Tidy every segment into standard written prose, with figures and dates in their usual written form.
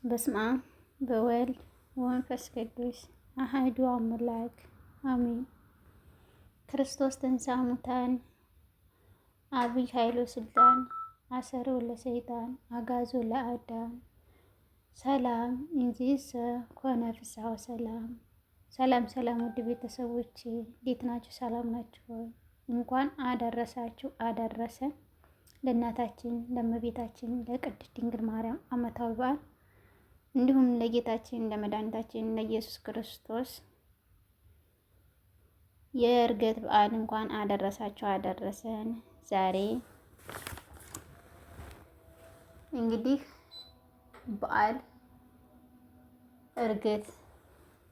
በስመ አብ በወልድ ወመንፈስ ቅዱስ አሐዱ አምላክ አሜን። ክርስቶስ ተንሥአ እሙታን አብይ ኃይሎ ስልጣን አሰሮ ለሰይጣን አግዓዞ ለአዳም ሰላም እንዚሰ ኮነ ፍስሐ ወሰላም። ሰላም ውድ ቤተሰቦቼ እንዴት ናችሁ? ሰላም ናችሁ? እንኳን አደረሳችሁ አደረሰን ለእናታችን ለእመቤታችን ለቅድስት ድንግል ማርያም ዓመታዊ በዓል እንዲሁም ለጌታችን ለመድኃኒታችን ለኢየሱስ ክርስቶስ የዕርገት በዓል እንኳን አደረሳችሁ አደረሰን። ዛሬ እንግዲህ በዓል ዕርገት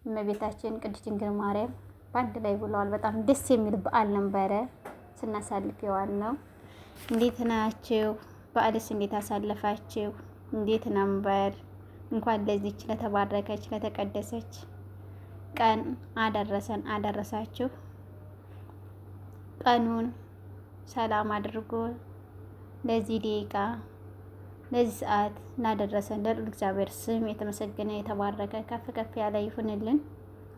እመቤታችን ቅድስት ድንግል ማርያም በአንድ ላይ ብለዋል። በጣም ደስ የሚል በዓል ነበረ ስናሳልፍ የዋልነው። እንዴት ናችሁ? በዓልስ እንዴት አሳለፋችሁ? እንዴት ነበር? እንኳን ለዚች ለተባረከች ለተቀደሰች ቀን አደረሰን አደረሳችሁ። ቀኑን ሰላም አድርጎ ለዚህ ደቂቃ ለዚህ ሰዓት ላደረሰን ለልዑል እግዚአብሔር ስም የተመሰገነ የተባረከ ከፍ ከፍ ያለ ይሁንልን።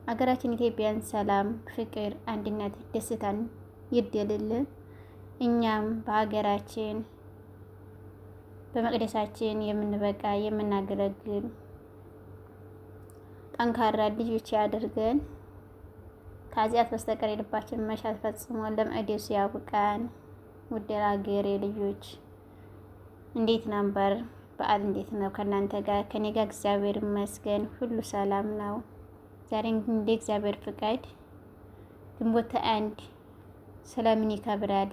አገራችን ኢትዮጵያን ሰላም፣ ፍቅር፣ አንድነት፣ ደስታን ይደልልን። እኛም በሀገራችን በመቅደሳችን የምንበቃ የምናገለግል ጠንካራ ልጆች ያድርገን። ከኃጢአት በስተቀር የልባችን መሻት ፈጽሞ ለመቅደሱ ያብቃን። ውድ የሀገሬ ልጆች እንዴት ነበር በዓል? እንዴት ነው ከእናንተ ጋር? ከኔ ጋር እግዚአብሔር ይመስገን ሁሉ ሰላም ነው። ዛሬ እንደ እግዚአብሔር ፍቃድ ግንቦት 1 ስለምን ይከብራል?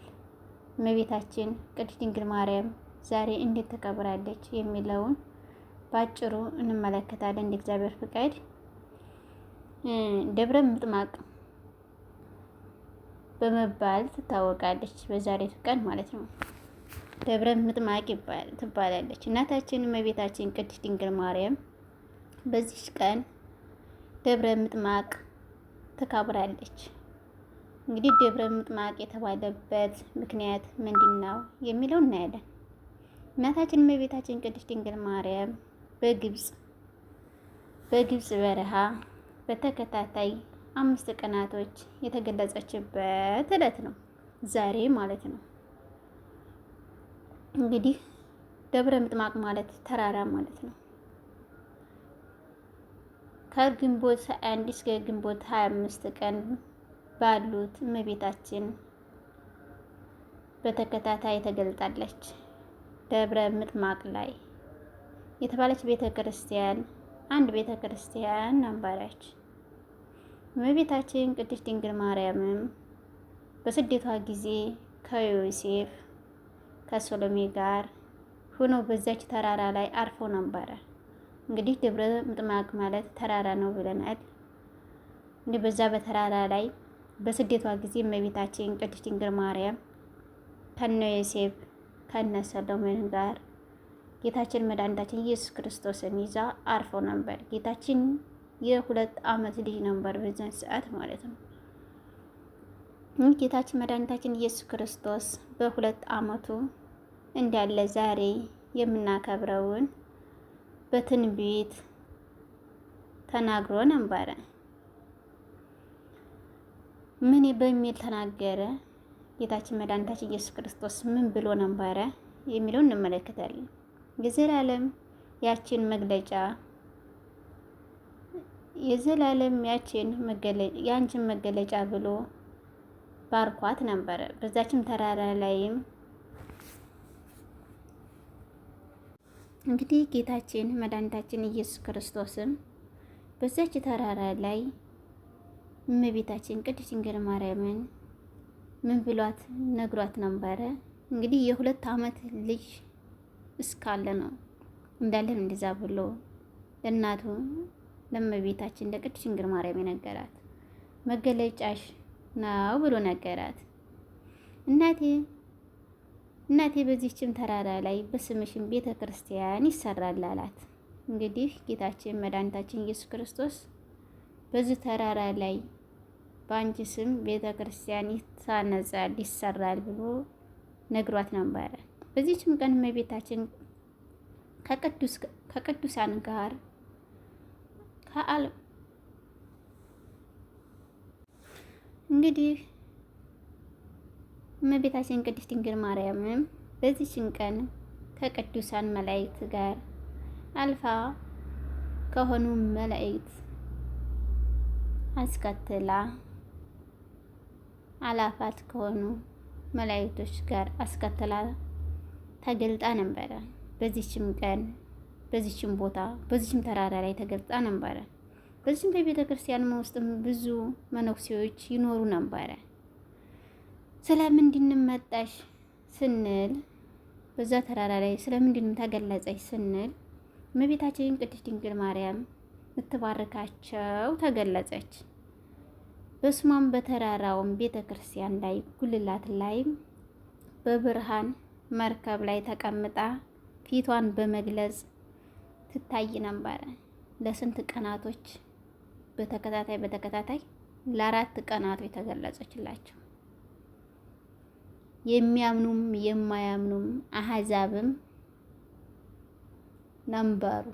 እመቤታችን ቅድስት ድንግል ማርያም ዛሬ እንዴት ተከብራለች የሚለውን ባጭሩ እንመለከታለን። እንደ እግዚአብሔር ፍቃድ ደብረ ምጥማቅ በመባል ትታወቃለች። በዛሬቱ ቀን ማለት ነው ደብረ ምጥማቅ ትባላለች። እናታችን እመቤታችን ቅድስት ድንግል ማርያም በዚች ቀን ደብረ ምጥማቅ ተከብራለች። እንግዲህ ደብረ ምጥማቅ የተባለበት ምክንያት ምንድን ነው የሚለው እናያለን። እናታችን እመቤታችን ቅድስት ድንግል ማርያም በግብጽ በረሃ በተከታታይ 5 ቀናቶች የተገለጸችበት ዕለት ነው ዛሬ ማለት ነው። እንግዲህ ደብረ ምጥማቅ ማለት ተራራ ማለት ነው። ከግንቦት 1 እስከ ግንቦት 25 ቀን ባሉት እመቤታችን በተከታታይ ተገልጣለች። ደብረ ምጥማቅ ላይ የተባለች ቤተክርስቲያን አንድ ቤተክርስቲያን ነበረች። እመቤታችን ቅድስት ድንግል ማርያምም በስደቷ ጊዜ ከዮሴፍ ከሶሎሜ ጋር ሆኖ በዛች ተራራ ላይ አርፎ ነበረ። እንግዲህ ደብረ ምጥማቅ ማለት ተራራ ነው ብለናል። እንግዲህ በዛ በተራራ ላይ በስደቷ ጊዜ እመቤታችን ቅድስት ድንግል ማርያም ከነ ዮሴፍ ከነ ሰሎሜን ጋር ጌታችን መድኃኒታችን ኢየሱስ ክርስቶስን ይዛ አርፎ ነበር። ጌታችን የ2 ዓመት ልጅ ነበር በዛን ሰዓት ማለት ነው። ጌታችን መድኃኒታችን ኢየሱስ ክርስቶስ በ2 ዓመቱ እንዳለ ዛሬ የምናከብረውን በትንቢት ተናግሮ ነበረ። ምን በሚል ተናገረ? ጌታችን መድኃኒታችን ኢየሱስ ክርስቶስ ምን ብሎ ነበረ የሚለውን እንመለከታለን። የዘላለም ያችን መገለጫ ብሎ ባርኳት ነበረ። በዛችም ተራራ ላይም እንግዲህ ጌታችን መድኃኒታችን ኢየሱስ ክርስቶስም በዛች ተራራ ላይ እመቤታችን ቅድስት ድንግል ማርያምን ምን ብሏት ነግሯት ነበረ? እንግዲህ የ2 ዓመት ልጅ እስካለ ነው እንዳለን እንደዛ ብሎ ለእናቱ ለእመቤታችን ለቅድስት ድንግል ማርያም የነገራት መገለጫሽ ነው ብሎ ነገራት። እናቴ በዚህችም ተራራ ላይ በስምሽም ቤተ ክርስቲያን ይሰራል አላት። እንግዲህ ጌታችን መድኃኒታችን ኢየሱስ ክርስቶስ በዚህ ተራራ ላይ በአንቺ ስም ቤተ ክርስቲያን ይታነጻል ይሰራል ብሎ ነግሯት ነበረ። በዚህችም ቀን እመቤታችን ከቅዱሳን ጋር እንግዲህ እመቤታችን ቅድስት ድንግል ማርያምም በዚህችን ቀን ከቅዱሳን መላእክት ጋር አልፋ ከሆኑ መላእክት አስከትላ አላፋት ከሆኑ መላእክቶች ጋር አስከትላ ተገልጣ ነበረ። በዚህችም ቀን በዚህችም ቦታ በዚህችም ተራራ ላይ ተገልጣ ነበረ። በዚህም በቤተ ክርስቲያን ውስጥም ብዙ መነኩሴዎች ይኖሩ ነበረ። ስለምንድን መጣሽ ስንል በዛ ተራራ ላይ ስለምንድን ተገለጸች ስንል እመቤታችን ቅድስት ድንግል ማርያም ምትባርካቸው ተገለጸች። በስሟም በተራራውም ቤተ ክርስቲያን ላይ ጉልላት ላይ በብርሃን መርከብ ላይ ተቀምጣ ፊቷን በመግለጽ ትታይ ነበረ። ለስንት ቀናቶች በተከታታይ ለ4 ቀናቶች ተገለጸችላቸው። የሚያምኑም የማያምኑም አህዛብም ነበሩ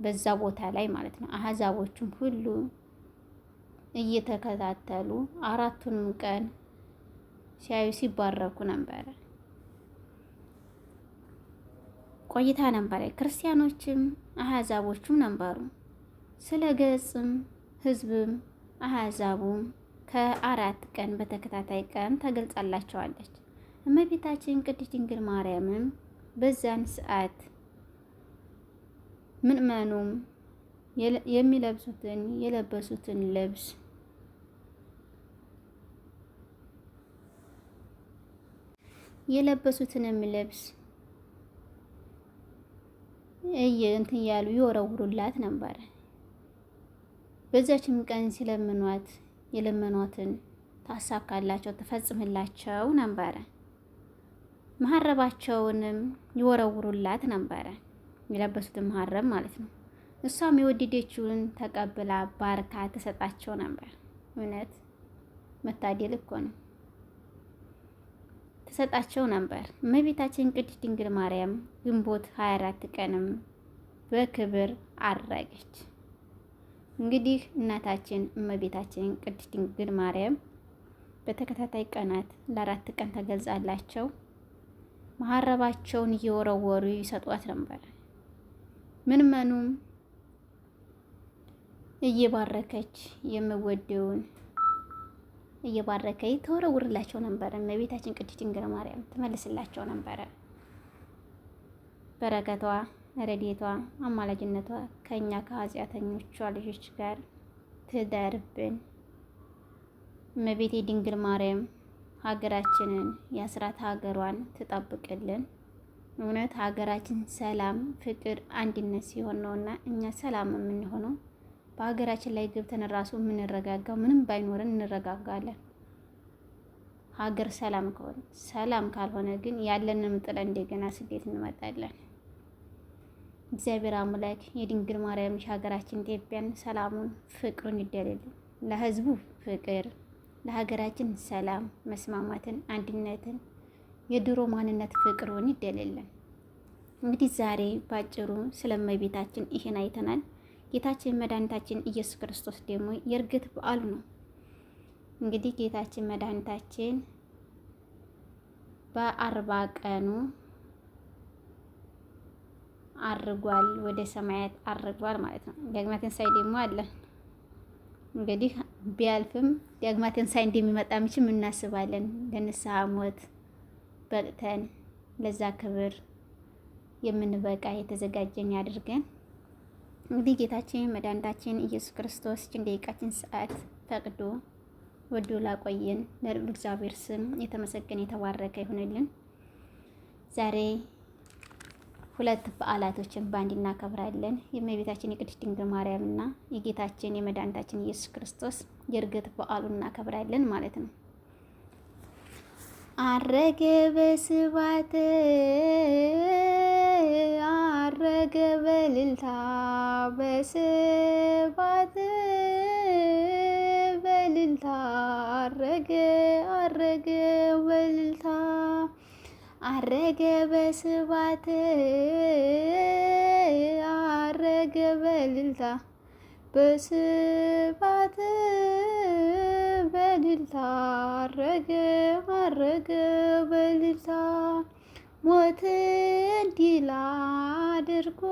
በዛ ቦታ ላይ ማለት ነው። አህዛቦቹም ሁሉ እየተከታተሉ 4ቱንም ቀን ሲያዩ ሲባረኩ ነበረ ቆይታ ነበረ። ክርስቲያኖችም አህዛቦቹም ነበሩ። ስለ ገጽም ህዝብም አህዛቡም ከ4 ቀን በተከታታይ ቀን ተገልጻላቸዋለች። እመቤታችን ቅድስት ድንግል ማርያምም በዛን ሰዓት ምእመኑም የለበሱትን ልብስ የለበሱትንም ልብስ እንትን ያሉ ይወረውሩላት ነበረ። በዛችም ቀን ሲለምኗት የለመኗትን ታሳካላቸው ትፈጽምላቸው ነበረ። መሐረባቸውንም ይወረውሩላት ነበረ። የለበሱትን መሐረብ ማለት ነው። እሷም የወደደችውን ተቀብላ ባርካ ተሰጣቸው ነበር። እውነት መታደል እኮ ነው። ተሰጣቸው ነበር። እመቤታችን ቅድስት ድንግል ማርያም ግንቦት 24 ቀንም በክብር አረገች። እንግዲህ እናታችን እመቤታችን ቅድስት ድንግል ማርያም በተከታታይ ቀናት ለ4 ቀን ተገልጻላቸው መሐረባቸውን እየወረወሩ ይሰጧት ነበር። ምንመኑም እየባረከች የምወደውን እየባረከች ተወረውርላቸው ነበር። እመቤታችን ቅድስት ድንግል ማርያም ትመልስላቸው ነበረ። በረከቷ፣ ረድኤቷ፣ አማላጅነቷ ከኛ ከኃጢአተኞቿ ልጆች ጋር ትደርብን። እመቤቴ ድንግል ማርያም ሀገራችንን የአስራት ሀገሯን ትጠብቅልን። እውነት ሀገራችን ሰላም፣ ፍቅር፣ አንድነት ሲሆን ነውና እኛ ሰላም የምንሆነው። በሀገራችን ላይ ገብተን ራሱ የምንረጋጋው ምንም ባይኖረን እንረጋጋለን። ሀገር ሰላም ከሆነ፣ ሰላም ካልሆነ ግን ያለንም ጥለን እንደገና ስደት እንመጣለን። እግዚአብሔር አምላክ የድንግል ማርያም ሀገራችን ኢትዮጵያን ሰላሙን፣ ፍቅሩን ይደልልን። ለህዝቡ ፍቅር፣ ለሀገራችን ሰላም፣ መስማማትን፣ አንድነትን፣ የድሮ ማንነት ፍቅሩን ይደልልን። እንግዲህ ዛሬ ባጭሩ ስለ እመቤታችን ይሄን አይተናል። ጌታችን መድኃኒታችን ኢየሱስ ክርስቶስ ደግሞ የእርገት በዓሉ ነው። እንግዲህ ጌታችን መድኃኒታችን በ40 ቀኑ አርጓል፣ ወደ ሰማያት አርጓል ማለት ነው። ዳግማ ትንሣኤ ደግሞ አለ። እንግዲህ ቢያልፍም ዳግማ ትንሣኤ እንደሚመጣ ምችም እናስባለን። ለንስሐ ሞት በቅተን ለዛ ክብር የምንበቃ የተዘጋጀን ያድርገን። እንግዲህ ጌታችን መድኃኒታችን ኢየሱስ ክርስቶስ ደቂቃችን ሰዓት ፈቅዶ ወዶ ላቆየን ለልዑል እግዚአብሔር ስም የተመሰገነ የተባረከ ይሁንልን። ዛሬ 2 በዓላቶችን በአንድ እናከብራለን። የእመቤታችን የቅድስት ድንግል ማርያም እና የጌታችን የመድኃኒታችን ኢየሱስ ክርስቶስ የእርገት በዓሉን እናከብራለን ማለት ነው። አረገ በስብሐት አረገ በእልልታ በስብሐት በእልልታ አረገ በእልልታ አረገ በስባት አረገ በልልታ በስባት በልልታ አረገ አረገ በልልታ ሞትን ድል አድርጎ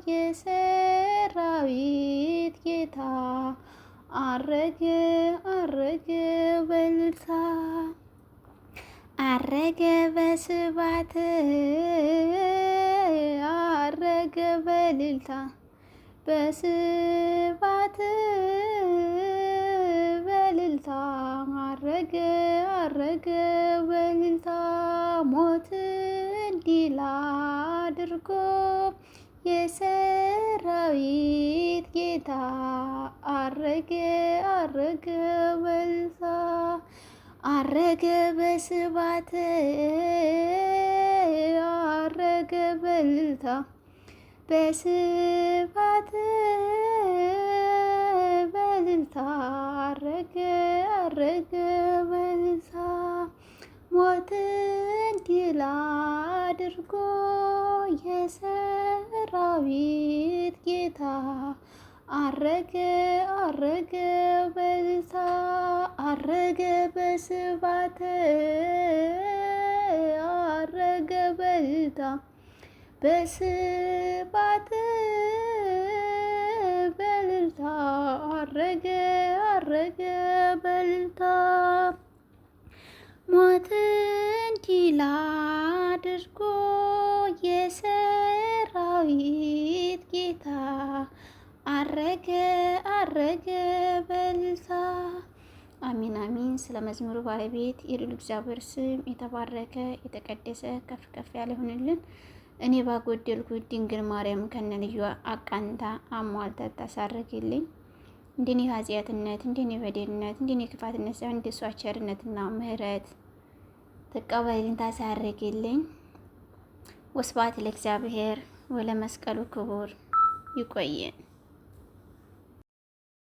የሰራዊት ጌታ አረገ አረገ በልልታ አረገ በስባት አረገ በልልታ በስባት በልልታ አረገ አረገ በልልታ ሞትን ድል አድርጎ የሰራዊት ጌታ አረገ አረገ በልልታ አረገ በስባት አረገ በልልታ በስባት በልልታ አረገ አረገ በልልታ ሞትን ድል አድርጎ የሰራዊት ጌታ አረገ አረገ በልልታ አረገ በስባት አረገ በልልታ በስባት በልልታ አረገ አረገ በልልታ ሞትን ድል አድርጎ የሰራዊት ጌታ አረገ አረገ በልልታ። አሚን አሚን። ስለ መዝሙሩ ባለቤት የልዑል እግዚአብሔር ስም የተባረከ የተቀደሰ ከፍ ከፍ ያለ ይሁንልን። እኔ ባጎደልኩት ድንግል ማርያም ከነ ልጇ አቃንታ አሟልታ ታሳርግልኝ። እንደኔ ኃጢአትነት እንደኔ በደልነት እንደኔ ክፋትነት ሳይሆን እንደሷ ቸርነትና ምሕረት ተቀበልኝ ታሳርግልኝ። ወስብሐት ለእግዚአብሔር ወለመስቀሉ ክቡር። ይቆየን።